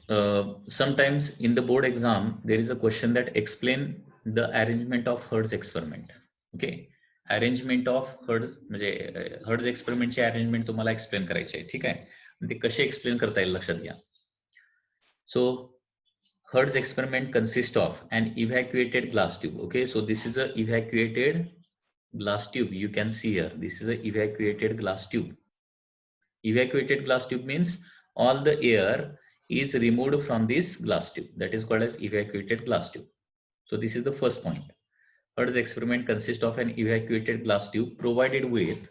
sometimes in the board exam there is a question that explain the arrangement of Hertz experiment. Okay, arrangement of hertz म्हणजे hertz एक्सपेरिमेंटची arrangement तुम्हाला explain करायची आहे. ठीक आहे, ते कसे एक्सप्लेन करता येईल लक्षात घ्या. सो Hertz experiment consists of an evacuated glass tube. Okay, so this is a evacuated glass tube. You can see here, this is a evacuated glass tube. Evacuated glass tube means all the air is removed from this glass tube. That is called as evacuated glass tube. So this is the first point. Hertz experiment consists of an evacuated glass tube provided with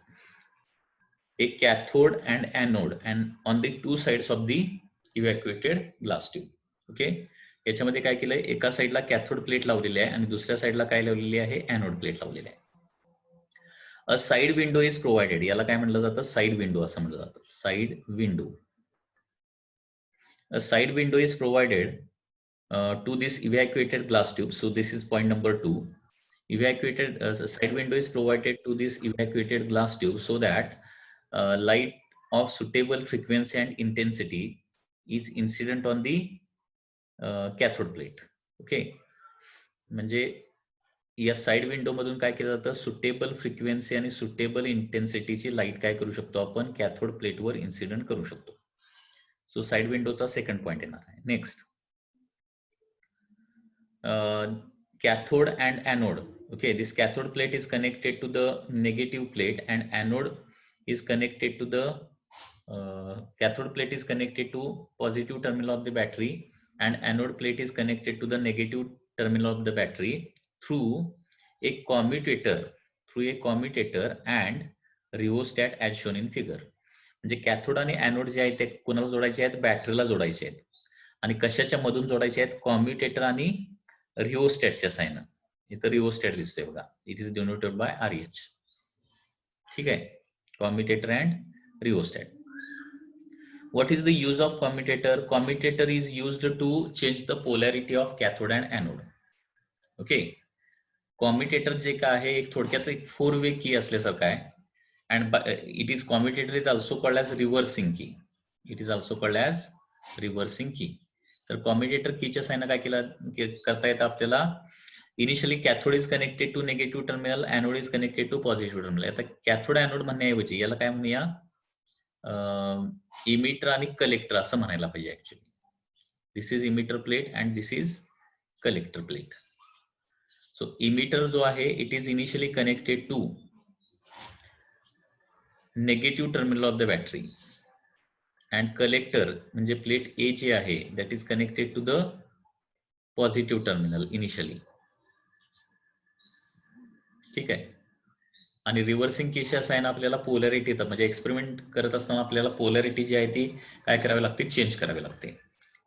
a cathode and anode and on the two sides of the evacuated glass tube. Okay, याच्यामध्ये काय केलंय, एका साइडला cathode plate लावलेली आहे आणि दुसऱ्या साइडला काय लावलेली आहे, एनोड प्लेट लावलेली आहे. अ साइड विंडो इज प्रोव्हाइडेड. याला काय म्हटलं जातं, साइड विंडो असं म्हटलं जातं, side window. A side window is provided to this evacuated glass tube. So this is point number 2. Evacuated side window is provided to this evacuated glass tube so that light of suitable frequency and intensity is incident on the cathode plate. Okay, म्हणजे या side window मधून काय केलं जातं, suitable frequency आणि suitable इंटेन्सिटीची light काय करू शकतो आपण, कॅथोड प्लेटवर इन्सिडेंट करू शकतो. सो साइड विंडोचा सेकंड पॉइंट येणार आहे. Next, cathode and anode. Okay, this cathode plate is connected to the negative plate and anode is connected to the cathode plate is connected to positive terminal of the battery and anode plate is connected to the negative terminal of the battery through a commutator and rheostat as shown in figure. म्हणजे cathode आणि anode जे आहेत ते कोणाला जोडायचे आहेत, बॅटरीला जोडायचे आहेत. आणि कशाच्या मधून जोडायचे आहेत, कॉम्युटेटर आणि रिओस्टॅटच्या साइन. इथं रिओस्टॅट दिसतोय बघा, it is denoted by RH. ठीक आहे, commutator and rheostat. What is the use of commutator? Commutator is used to change the polarity of cathode and anode. Okay, commutator जे काय आहे, एक थोडक्यात एक 4-way की असल्यासारखं आहे. And it is commutator is also called as reversing key. It is also called as reversing key. तर कॉम्युटेटर कीच्या sign काय करता येतं आपल्याला, initially cathode is connected to negative terminal, anode is connected to positive terminal. आता cathode anode म्हणण्याऐवजी याला काय म्हणूया, इमिटर आणि कलेक्टर असं म्हणायला पाहिजे. Actually this is emitter plate and this is collector plate. So emitter जो आहे it is initially connected to negative terminal of the battery and collector म्हणजे प्लेट ए जे आहे that is connected to the positive terminal initially. ठीक आहे, आणि reversing केसच्या sign आपल्याला polarity येतात, म्हणजे एक्सपेरिमेंट करत असताना आपल्याला पोलॅरिटी जी आहे ती काय करावी लागते, चेंज करावी लागते.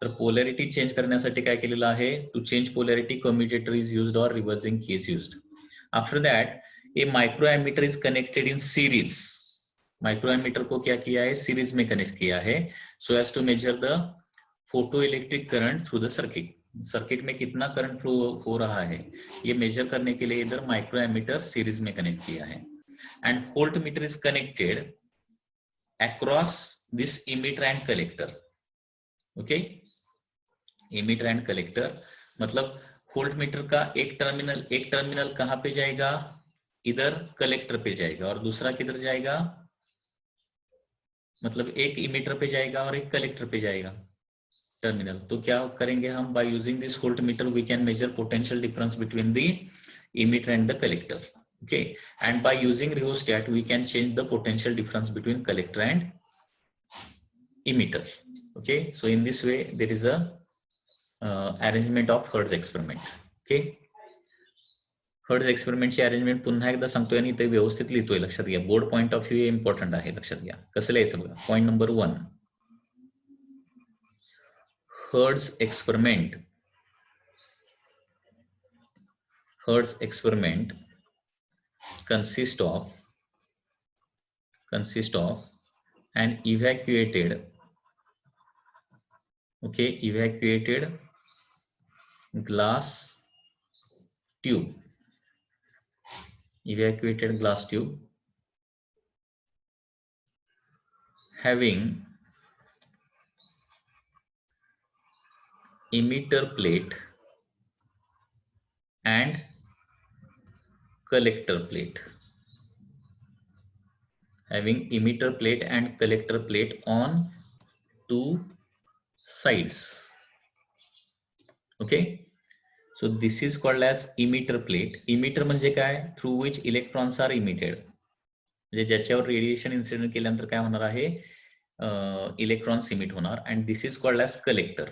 तर पोलॅरिटी चेंज करण्यासाठी काय केलेलं आहे, to change polarity commutator is used और reversing key is used. After that a micro ammeter is connected in series. Micro ammeter को क्या किया है, सीरीज में कनेक्ट किया है so as to measure the photo electric current through the circuit. Circuit में कितना करंट फ्लो हो रहा है ये मेजर करने के लिए इधर माइक्रो एमीटर सीरीज में कनेक्ट किया है. And volt meter is connected across this emitter and collector. Okay, emitter and collector मतलब वोल्ट मीटर का एक टर्मिनल कहां पे जाएगा, इधर कलेक्टर पे जाएगा और दूसरा किधर जाएगा, मतलब एक इमीटर पे जाएगा और एक कलेक्टर पे जाएगा टर्मिनल. तो क्या करेंगे हम, by using this voltmeter we can measure potential difference between the emitter and the collector. Okay, and by using rheostat we can change the potential difference between collector and emitter. Okay, so in this way there is a arrangement of Hertz experiment. Okay, Hertz experiment ची arrangement पुन्हा एकदा सांगतोय आणि ते व्यवस्थित लिहितोय, लक्षात घ्या. Board point of view important आहे, लक्षात घ्या. कसं लिहायचं बघा. Point number 1, Hertz experiment consist of an evacuated glass tube having emitter plate and collector plate, having emitter plate and collector plate on two sides. Okay, so this is called as emitter plate. Emitter म्हणजे काय? Through which electrons are emitted. म्हणजे ज्याच्यावर radiation incident केल्यानंतर काय होणार आहे? Electrons emit होणार. And this is called as collector.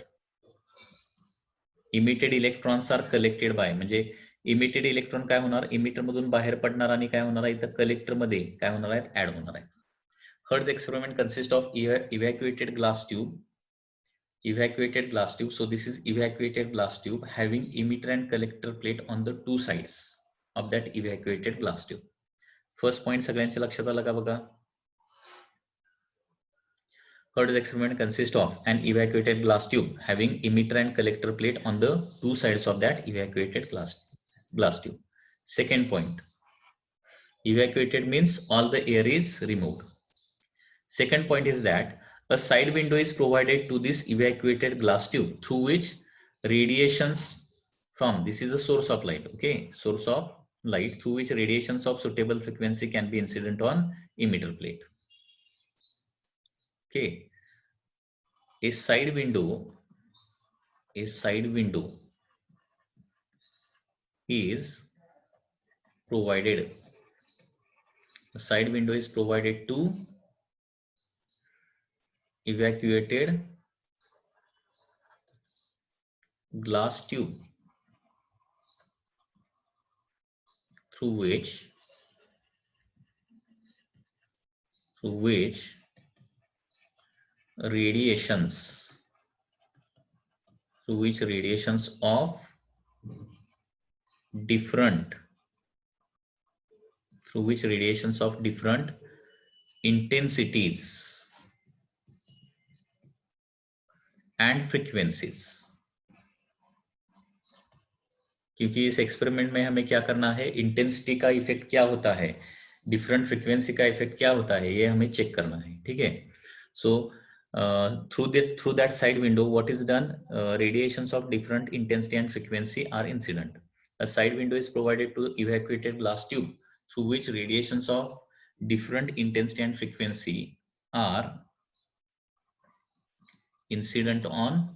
Emitted electrons are collected by, म्हणजे इमिटेड इलेक्ट्रॉन काय होणार? इमिटर मधून बाहेर पडणार आणि काय होणार आहे? इथं कलेक्टर मध्ये काय होणार आहेत? ऍड होणार आहे. Hertz experiment consist of evacuated glass tube. Evacuated glass tube. So this is evacuated glass tube having emitter and collector plate on the two sides of that evacuated glass tube. First point सगळ्यांच्या लक्षात आलं का बघा? Hertz experiment consists of an evacuated glass tube having emitter and collector plate on the two sides of that evacuated glass tube. Second point, evacuated means all the air is removed. Second point is that a side window is provided to this evacuated glass tube through which radiations from, this is a source of light, okay, source of light, through which radiations of suitable frequency can be incident on emitter plate. Okay, a side window is provided, a side window is provided to evacuated glass tube through which radiations of different intensities and frequencies. क्योंकि इस experiment में हमें क्या करना है? Intensity का effect क्या होता है, डिफरेंट फ्रीक्वेंसी का इफेक्ट क्या होता है, ये हमें चेक करना है. ठीक है. सो through that side window, what is done? Radiations of different intensity and frequency are incident. A side window is provided to evacuated glass tube through which radiations of different intensity and frequency are incident on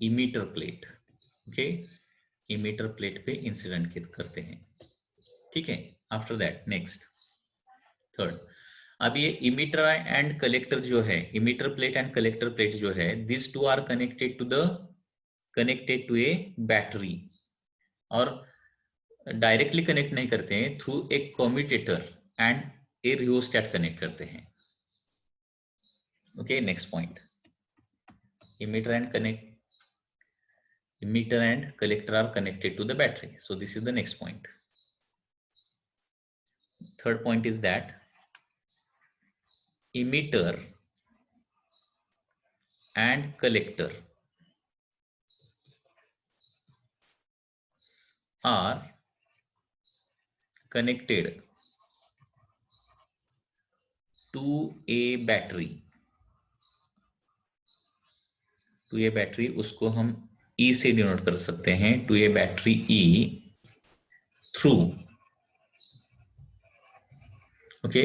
emitter plate. Okay, emitter plate पे incident करते हैं. ठीक है. After that next third, अब ये emitter and collector जो है, emitter plate and collector plate जो है, this two are connected to a battery, और डायरेक्टली कनेक्ट नहीं करते हैं, through a commutator and a rheostat connect करते हैं. Okay, next point, emitter and collector are connected to the battery. So this is the next point. Third point is that emitter and collector are connected to a battery. उसको हम E से denote कर सकते हैं, to a battery E through, okay,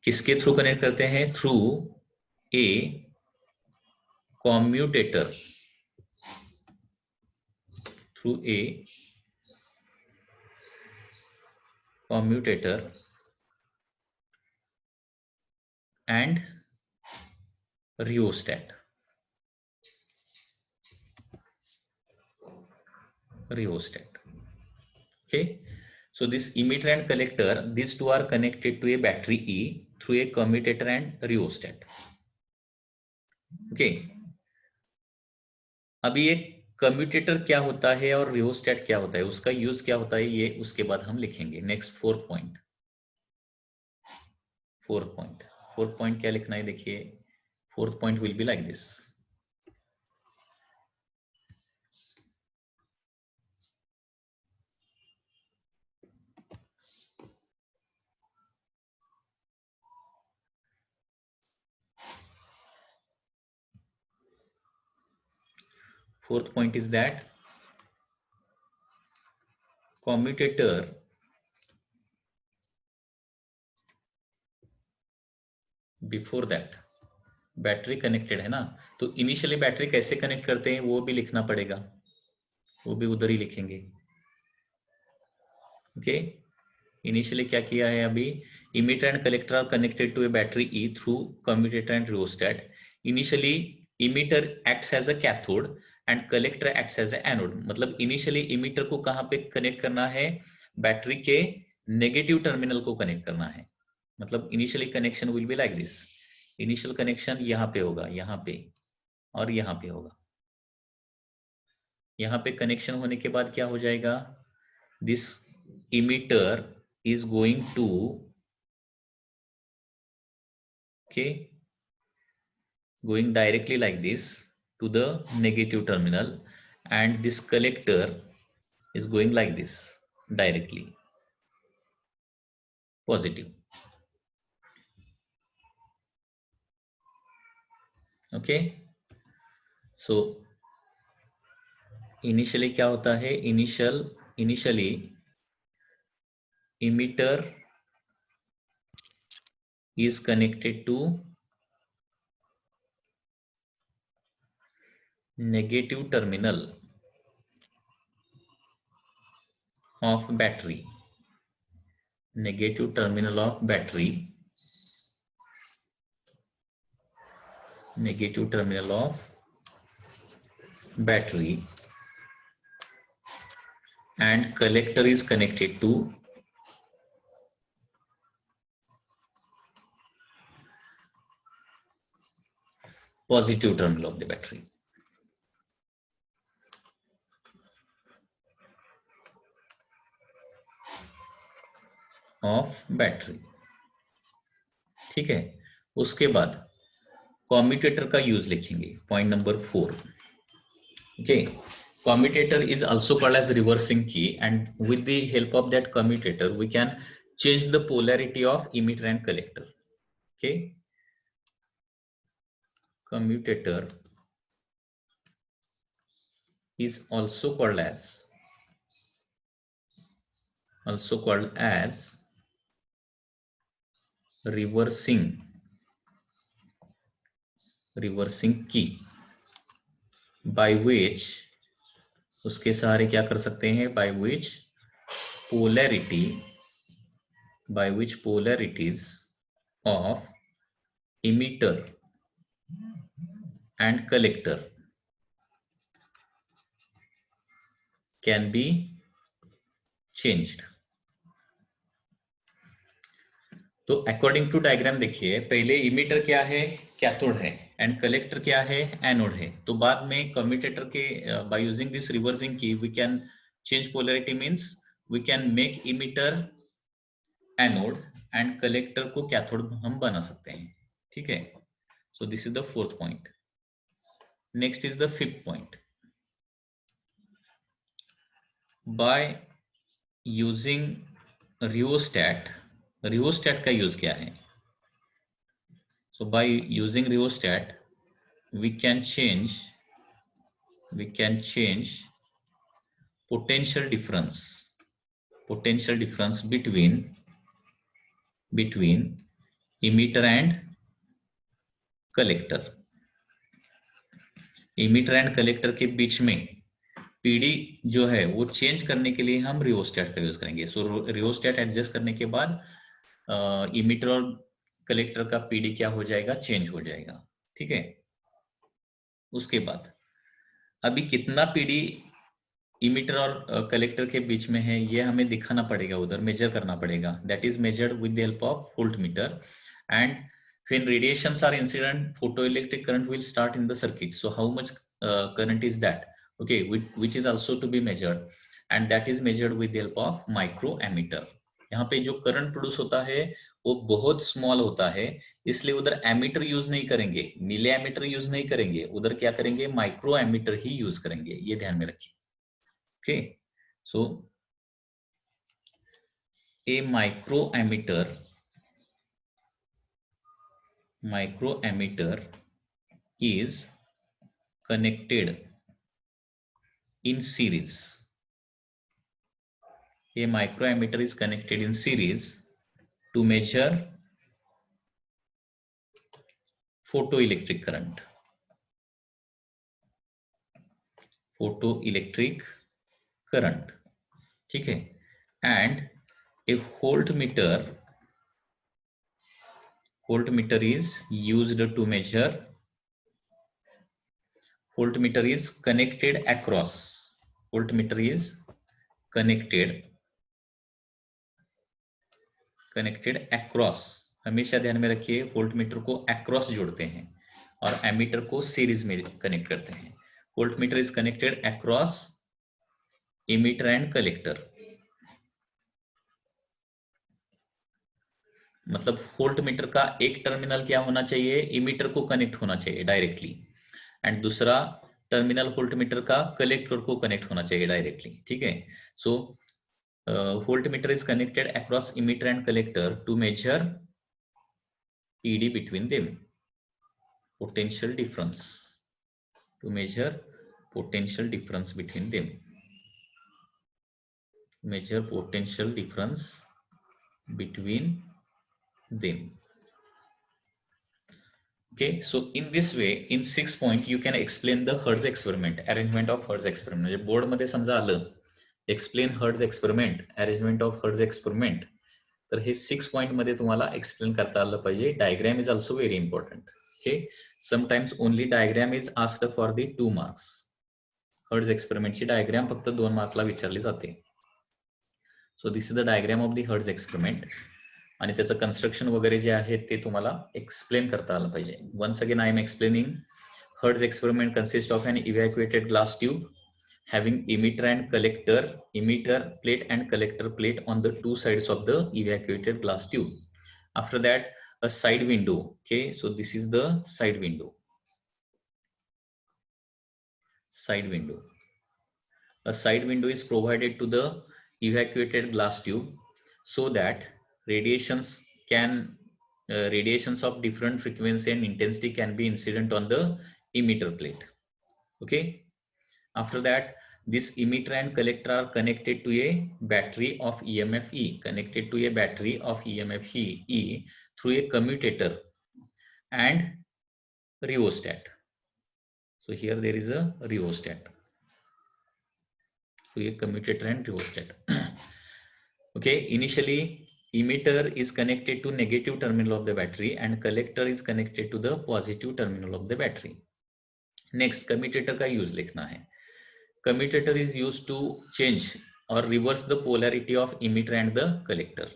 किसके through connect करते हैं? Through a commutator, and rheostat. Okay, so this emitter and collector, these two are connected to a battery E through a commutator and rheostat. Okay, अभी ये commutator क्या होता है और rheostat क्या होता है, उसका यूज क्या होता है, ये उसके बाद हम लिखेंगे. नेक्स्ट फोर्थ पॉइंट क्या लिखना है? देखिए, fourth point will be like this. Fourth point is that commutator before that battery connected है ना, तो इनिशियली बैटरी कैसे कनेक्ट करते हैं वो भी लिखना पड़ेगा, वो भी उधर ही लिखेंगे। ओके, इनिशियली क्या किया है अभी, emitter and collector are connected to a battery E through commutator and rheostat. Initially emitter acts as a cathode and collector acts as a anode. मतलब इनिशियली इमीटर को कहां पे कनेक्ट करना है, बैटरी के नेगेटिव टर्मिनल को connect करना है। मतलब initially connection will be like this, initial connection यहाँ पे होगा, यहाँ पे और यहाँ पे होगा। यहाँ पे कनेक्शन होने के बाद क्या हो जाएगा, this emitter is going to, okay, going directly like this to the negative terminal, and this collector is going like this directly positive. Okay, so initially क्या होता है, initially emitter is connected to negative terminal of battery, negative terminal of battery, negative terminal of battery, and collector is connected to positive terminal of the battery. Of battery. ठीक है, उसके बाद commutator का use लिखेंगे, point number 4। Okay, commutator is also called as reversing key, and with the help of that commutator we can change the polarity of emitter and collector. Okay, commutator is also called as reversing key, by which उसके सहारे क्या कर सकते हैं, by which polarities of emitter and collector can be changed. तो according to diagram देखिए, पहले emitter क्या है, कैथोड है, एंड कलेक्टर क्या है, एनोड है। तो बाद में कम्यूटेटर के by using this reversing key we can change polarity, means we can make emitter anode and collector को कैथोड हम बना सकते हैं। ठीक है, so this is the fourth point. Next is the fifth point, by using rheostat. Rheostat का use क्या है, so by using rheostat we can change potential difference between emitter and collector। emitter and collector के बीच में PD जो है वो change करने के लिए हम रियोस्टैट का यूज करेंगे। सो रियोस्टैट एडजस्ट करने के बाद इमीटर और कलेक्टर का पीडी क्या हो जाएगा, चेंज हो जाएगा। ठीक है, उसके बाद अभी कितना पीडी इमीटर और कलेक्टर के बीच में है ये हमें दिखाना पड़ेगा, उधर मेजर करना पड़ेगा। That is measured with the help of voltmeter, and when radiations are incident, photoelectric current will start in the circuit. So how much current is that, okay, which is also to be measured, and that is measured with the help of microammeter। यहाँ पे जो current produce होता है वो बहुत small होता है, इसलिए उधर एमीटर यूज नहीं करेंगे, मिली एमीटर यूज नहीं करेंगे, उधर क्या करेंगे, माइक्रो एमीटर ही यूज करेंगे। ये ध्यान में रखिए। Okay, so A microammeter is connected in series. A microammeter is connected in series to measure photoelectric current. Photoelectric current, ठीक है. And a voltmeter is used to measure. Voltmeter is connected across. Voltmeter is connected across. हमेशा ध्यान में रखिए, voltmeter को across जोड़ते हैं और एमीटर को सीरीज में कनेक्ट करते हैं. Voltmeter is connected across emitter and collector. मतलब वोल्टमीटर का एक टर्मिनल क्या होना चाहिए, इमीटर को कनेक्ट होना चाहिए डायरेक्टली, एंड दूसरा टर्मिनल वोल्टमीटर का कलेक्टर को कनेक्ट होना चाहिए डायरेक्टली. ठीक है. सो voltmeter is connected across emitter and collector to measure PD between them, potential difference, to measure potential difference between them, measure potential difference between them. Okay, so in this way, in 6 point you can explain the Hertz experiment, arrangement of Hertz experiment. म्हणजे board मध्ये समजा आलं explain hertz experiment, arrangement of hertz experiment, तर हे 6 point मध्ये तुम्हाला explain करता आलं पाहिजे. Diagram is also very important. Okay, sometimes only diagram is asked for the 2 marks. Hertz एक्सपेरिमेंटची डायग्राम फक्त 2 मार्कला विचारली जाते. So this is the diagram of the Hertz experiment, आणि त्याचं कन्स्ट्रक्शन वगैरे जे आहे ते तुम्हाला एक्सप्लेन करता आलं पाहिजे. Once again I am explaining. Hertz experiment consist of an evacuated glass tube having emitter and collector, emitter plate and collector plate on the two sides of the evacuated glass tube. After that, a side window. Okay, so this is the side window. Side window. A side window is provided to the evacuated glass tube so that radiations of different frequency and intensity can be incident on the emitter plate. Okay. After that, this emitter and collector are connected to a battery of EMF E, connected to a battery of EMF E through a commutator and rheostat. So here there is a rheostat, through a commutator and rheostat. Okay, initially emitter is connected to negative terminal of the battery and collector is connected to the positive terminal of the battery. Next, commutator का use लिखना है. Commutator is used to change or reverse the polarity of emitter and the collector.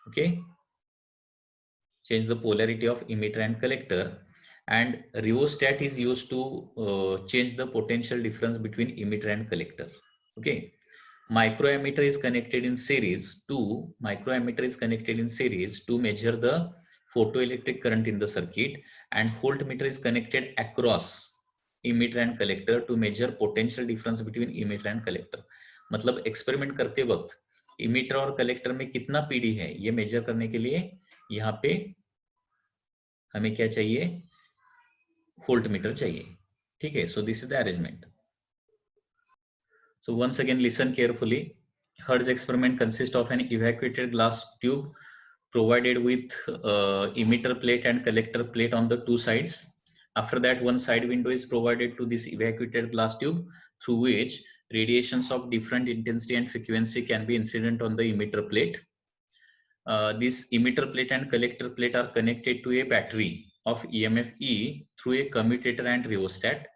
Okay, change the polarity of emitter and collector. And rheostat is used to change the potential difference between emitter and collector. Okay, microammeter is connected in series to measure the photoelectric current in the circuit, and voltmeter is connected across emitter and collector to measure potential difference between emitter and collector. मतलब experiment करते वक्त emitter और collector में कितना PD है ये major करने के लिए यहाँ पे हमें क्या चाहिए, वोल्टमीटर चाहिए. ठीक है. So this is the arrangement. So once again listen carefully. Hertz experiment consists of an evacuated glass tube provided with emitter plate and collector plate on the two sides. After that, one side window is provided to this evacuated glass tube through which radiations of different intensity and frequency can be incident on the emitter plate. This emitter plate and collector plate are connected to a battery of EMF E through a commutator and rheostat.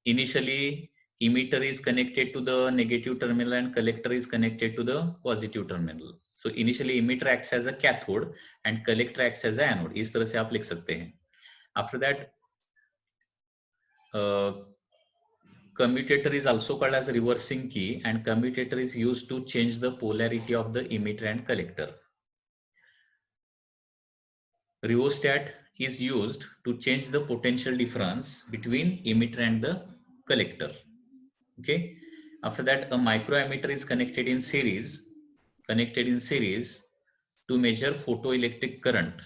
Initially, emitter is connected to the negative terminal and collector is connected to the positive terminal. So initially emitter acts as a cathode and collector acts as a anode. इस तरह से आप लिख सकते हैं. After that, commutator is also called as reversing key, and commutator is used to change the polarity of the emitter and collector. Rheostat is used to change the potential difference between emitter and the collector. Okay. After that, a microammeter is connected in series to measure photoelectric current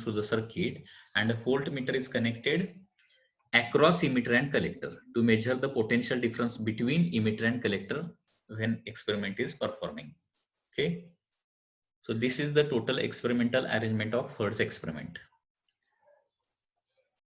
through the circuit, and a voltmeter is connected across emitter and collector to measure the potential difference between emitter and collector when experiment is performing. Okay, so this is the total experimental arrangement of Hertz experiment.